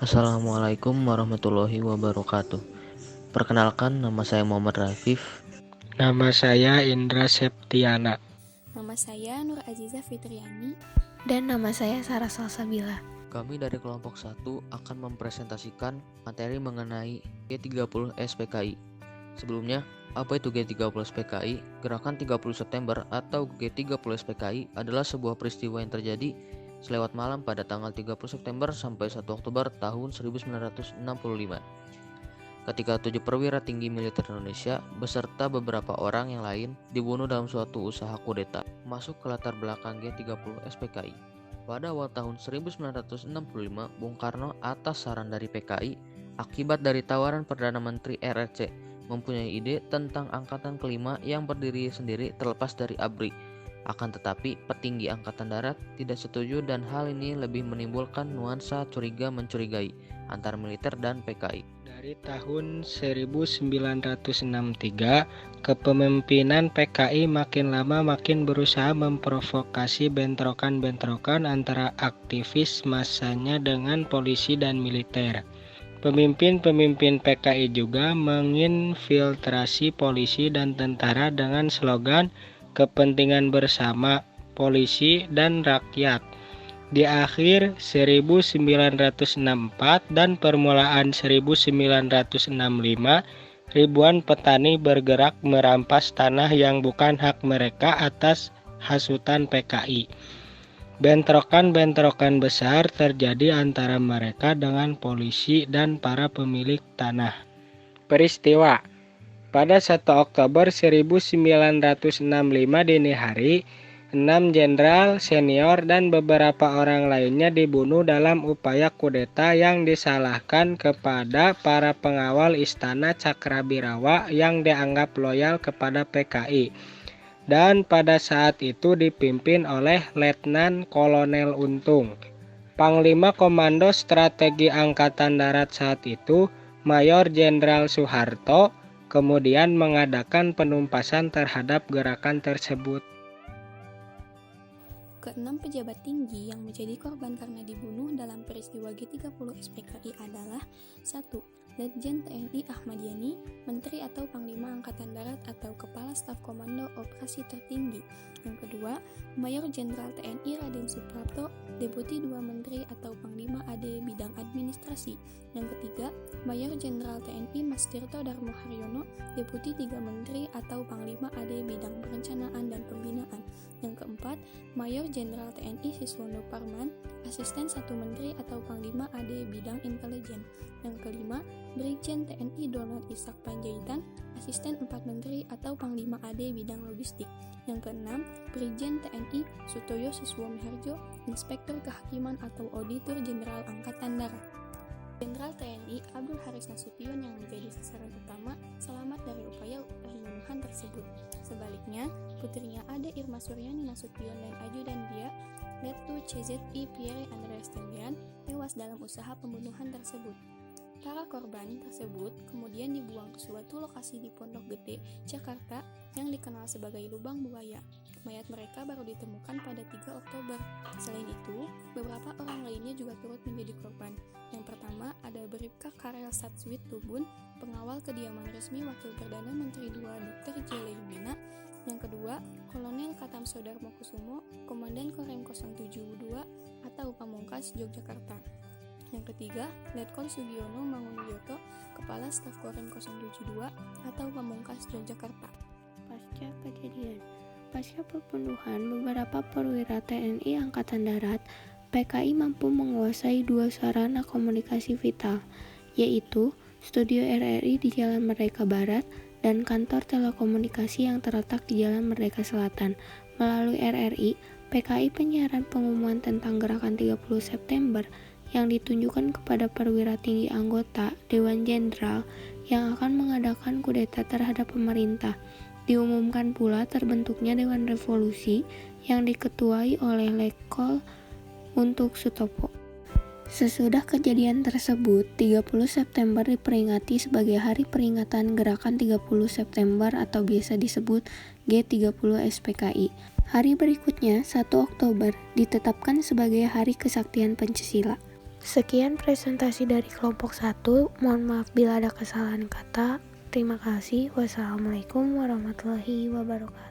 Assalamualaikum warahmatullahi wabarakatuh. Perkenalkan, nama saya Muhammad Rafif. Nama saya Indra Septiana. Nama saya Nur Aziza Fitriani. Dan nama saya Sarah Salsabila. Kami dari kelompok 1 akan mempresentasikan materi mengenai G30 SPKI. Sebelumnya, apa itu G30 SPKI? Gerakan 30 September atau G30 SPKI adalah sebuah peristiwa yang terjadi selewat malam pada tanggal 30 September sampai 1 Oktober tahun 1965. Ketika 7 perwira tinggi militer Indonesia beserta beberapa orang yang lain dibunuh dalam suatu usaha kudeta. Masuk ke latar belakang G30 SPKI. Pada awal tahun 1965, Bung Karno atas saran dari PKI, akibat dari tawaran Perdana Menteri RRC, mempunyai ide tentang angkatan kelima yang berdiri sendiri terlepas dari ABRI. Akan tetapi, petinggi Angkatan Darat tidak setuju dan hal ini lebih menimbulkan nuansa curiga-mencurigai antara militer dan PKI. Dari tahun 1963, kepemimpinan PKI makin lama makin berusaha memprovokasi bentrokan-bentrokan antara aktivis massanya dengan polisi dan militer. Pemimpin-pemimpin PKI juga menginfiltrasi polisi dan tentara dengan slogan kepentingan bersama polisi dan rakyat. Di akhir 1964 dan permulaan 1965, ribuan petani bergerak merampas tanah yang bukan hak mereka atas hasutan PKI. Bentrokan-bentrokan besar terjadi antara mereka dengan polisi dan para pemilik tanah. Peristiwa pada 1 Oktober 1965 dini hari, 6 jenderal senior dan beberapa orang lainnya dibunuh dalam upaya kudeta yang disalahkan kepada para pengawal Istana Cakrabirawa yang dianggap loyal kepada PKI. Dan pada saat itu dipimpin oleh Letnan Kolonel Untung. Panglima Komando Strategi Angkatan Darat saat itu, Mayor Jenderal Soeharto, kemudian mengadakan penumpasan terhadap gerakan tersebut. Keenam pejabat tinggi yang menjadi korban karena dibunuh dalam peristiwa G30 SPKI adalah 1. Letjen TNI Ahmad Yani, Menteri atau Panglima Angkatan Darat atau Kepala Staf Komando Operasi Tertinggi. Yang kedua, Mayor Jenderal TNI Raden Suprapto, Deputi 2 Menteri atau Panglima AD Bidang Administrasi. Yang ketiga, Mayor Jenderal TNI Mas Tirto Darmo Haryono, Deputi 3 Menteri atau Panglima AD Bidang Perencanaan dan Pembinaan. Yang keempat, Mayor Jenderal TNI Siswondo Parman, Asisten 1 Menteri atau Panglima AD Bidang Intelijen. Yang kelima, Brigjen TNI Donald Ishak Panjaitan, Asisten 4 Menteri atau Panglima AD Bidang Logistik. Yang keenam, Brigjen TNI Sutoyo Siswomiharjo, Inspektur Kehakiman atau Auditor Jenderal Angkatan Darat. Jenderal TNI Abdul Haris Nasution yang menjadi sasaran utama selamat dari upaya pembunuhan tersebut. Sebaliknya, putrinya Ade Irma Suryani Nasution dan ajudan dia, Lettu CZI Pierre Andreas Tendian, tewas dalam usaha pembunuhan tersebut. Para korban tersebut kemudian dibuang ke suatu lokasi di Pondok Gede, Jakarta yang dikenal sebagai Lubang Buaya. Mayat mereka baru ditemukan pada 3 Oktober. Selain itu, beberapa orang lainnya juga turut menjadi korban. Yang pertama ada Bribka Karel Satswit Tubun, pengawal kediaman resmi Wakil Perdana Menteri II Dr. J. Leimena. Yang kedua, Kolonel Katam Sodarmo Kusumo, Komandan Korem 072 atau Pamungkas Yogyakarta. Yang ketiga, Letkol Sugiono Mangunwijoto, Kepala Staf Korem 072 atau Pamungkas Yogyakarta. Pasca kejadian, pasca pembunuhan beberapa perwira TNI Angkatan Darat, PKI mampu menguasai 2 sarana komunikasi vital, yaitu Studio RRI di Jalan Merdeka Barat dan kantor telekomunikasi yang terletak di Jalan Merdeka Selatan. Melalui RRI, PKI penyiaran pengumuman tentang gerakan 30 September yang ditunjukkan kepada perwira tinggi anggota Dewan Jenderal yang akan mengadakan kudeta terhadap pemerintah. Diumumkan pula terbentuknya Dewan Revolusi yang diketuai oleh Letkol Untuk Sutopo. Sesudah kejadian tersebut, 30 September diperingati sebagai Hari Peringatan Gerakan 30 September atau biasa disebut G30 SPKI. Hari berikutnya, 1 Oktober, ditetapkan sebagai Hari Kesaktian Pancasila. Sekian presentasi dari kelompok 1. Mohon maaf bila ada kesalahan kata. Terima kasih. Wassalamualaikum warahmatullahi wabarakatuh.